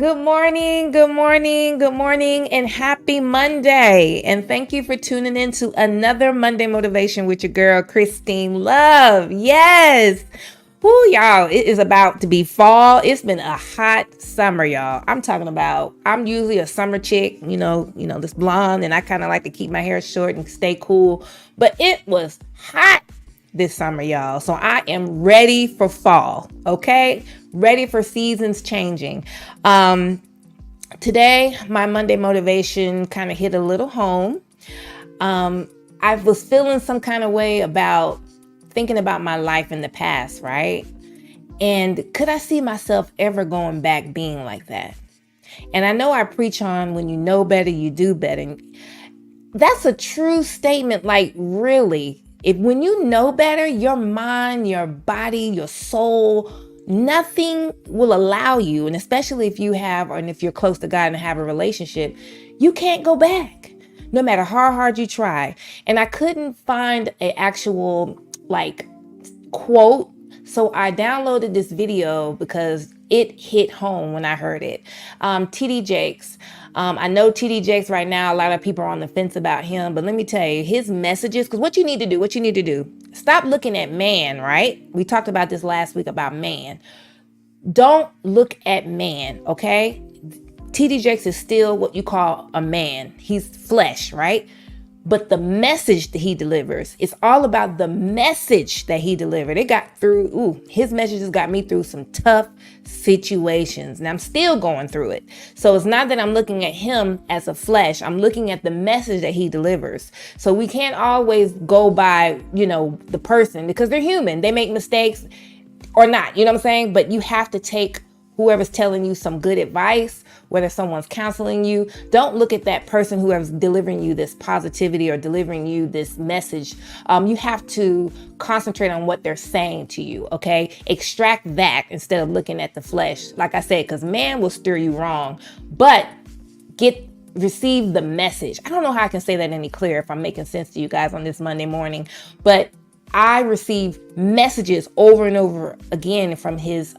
Good morning, good morning, good morning, and happy Monday. And thank you for tuning in to another Monday Motivation with your girl, Christine Love. Yes. Whoo, y'all, it is about to be fall. It's been a hot summer, y'all. I'm usually a summer chick, this blonde, and I kind of like to keep my hair short and stay cool. But it was hot this summer, y'all. So I am ready for fall, okay? Ready for seasons changing. Today, my Monday motivation kind of hit a little home. I was feeling some kind of way about thinking about my life in the past, right? And could I see myself ever going back being like that? And I know I preach on when you know better, you do better. That's a true statement. Like, really, when you know better, your mind, your body, your soul, nothing will allow you. And especially if you're close to God and have a relationship, you can't go back no matter how hard you try. And I couldn't find an actual quote. So I downloaded this video because it hit home when I heard it. TD Jakes. I know TD Jakes right now, a lot of people are on the fence about him, but let me tell you, his messages, because what you need to do, stop looking at man, right? We talked about this last week about man. Don't look at man, okay? TD Jakes is still what you call a man. He's flesh, right? But the message that he delivers, it's all about the message that he delivered. His messages got me through some tough situations, and I'm still going through it. So it's not that I'm looking at him as a flesh. I'm looking at the message that he delivers. So we can't always go by, the person, because they're human. They make mistakes or not, you know what I'm saying? But you have to take whoever's telling you some good advice, whether someone's counseling you. Don't look at that person whoever's delivering you this positivity or delivering you this message. You have to concentrate on what they're saying to you, okay? Extract that instead of looking at the flesh. Like I said, because man will steer you wrong, but receive the message. I don't know how I can say that any clearer if I'm making sense to you guys on this Monday morning, but I receive messages over and over again from his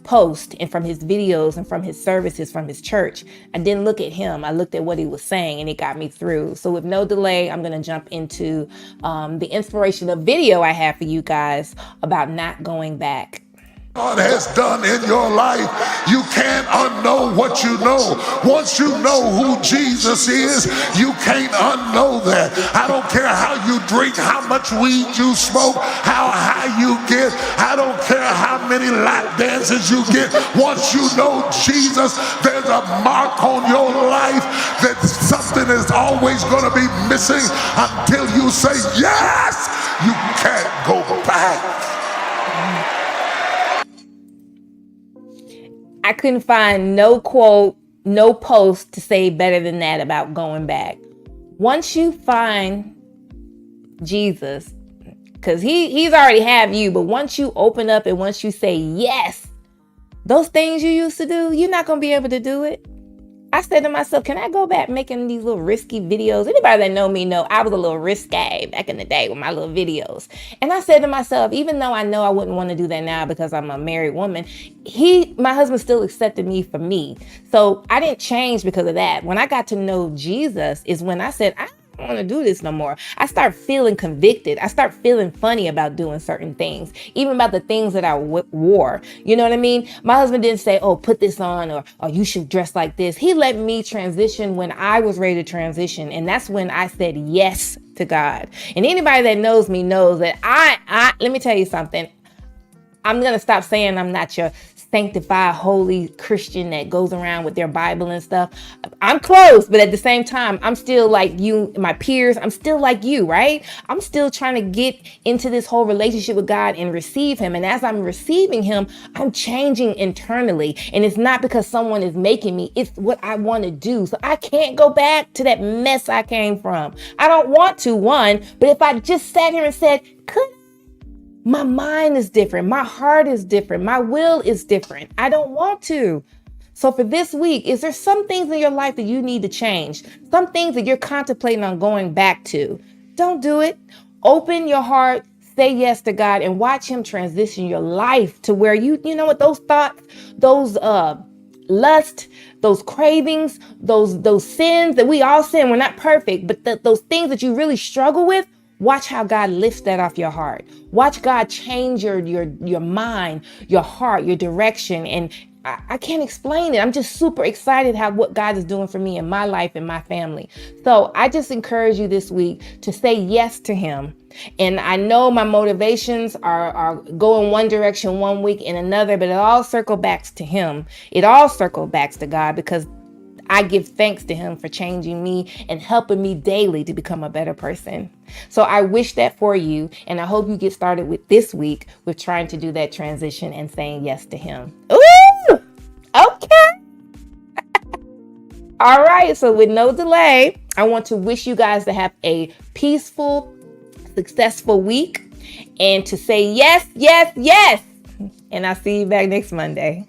post and from his videos and from his services from his church. I didn't look at him. I looked at what he was saying, and it got me through. So with no delay, I'm going to jump into the inspirational video I have for you guys about not going back. God has done in your life, you can't unknow what you know. Once you know who Jesus is, you can't unknow that. I don't care how you drink, how much weed you smoke, how high you get. I don't care how many lap dances you get. Once you know Jesus, there's a mark on your life that something is always going to be missing until you say yes. You can't go back. I couldn't find no quote, no post to say better than that about going back. Once you find Jesus, because he's already have you, but once you open up and once you say yes, those things you used to do, you're not going to be able to do it. I said to myself, can I go back making these little risky videos? Anybody that know me know I was a little risque back in the day with my little videos. And I said to myself, even though I know I wouldn't want to do that now because I'm a married woman, my husband still accepted me for me. So I didn't change because of that. When I got to know Jesus is when I said, I don't want to do this no more. I start feeling convicted. I start feeling funny about doing certain things, even about the things that I wore. You know what I mean? My husband didn't say, oh, put this on or you should dress like this. He let me transition when I was ready to transition. And that's when I said yes to God. And anybody that knows me knows that let me tell you something. I'm going to stop saying I'm not your sanctified, holy Christian that goes around with their Bible and stuff. I'm close, but at the same time, I'm still like you, my peers. I'm still like you, right? I'm still trying to get into this whole relationship with God and receive him. And as I'm receiving him, I'm changing internally. And it's not because someone is making me, it's what I want to do. So I can't go back to that mess I came from. I don't want to, but if I just sat here and said, my mind is different. My heart is different. My will is different. I don't want to. So for this week, is there some things in your life that you need to change? Some things that you're contemplating on going back to? Don't do it. Open your heart, say yes to God, and watch him transition your life to where you know what, those thoughts, those lust, those cravings, those sins that we all sin. We're not perfect, but those things that you really struggle with, watch how God lifts that off your heart. Watch God change your mind, your heart, your direction. And I can't explain it. I'm just super excited what God is doing for me in my life and my family. So I just encourage you this week to say yes to him. And I know my motivations are going one direction one week and another, but it all circle backs to him. It all circle backs to God, because I give thanks to him for changing me and helping me daily to become a better person. So I wish that for you. And I hope you get started with this week with trying to do that transition and saying yes to him. Ooh, okay. All right. So with no delay, I want to wish you guys to have a peaceful, successful week and to say yes, yes, yes. And I'll see you back next Monday.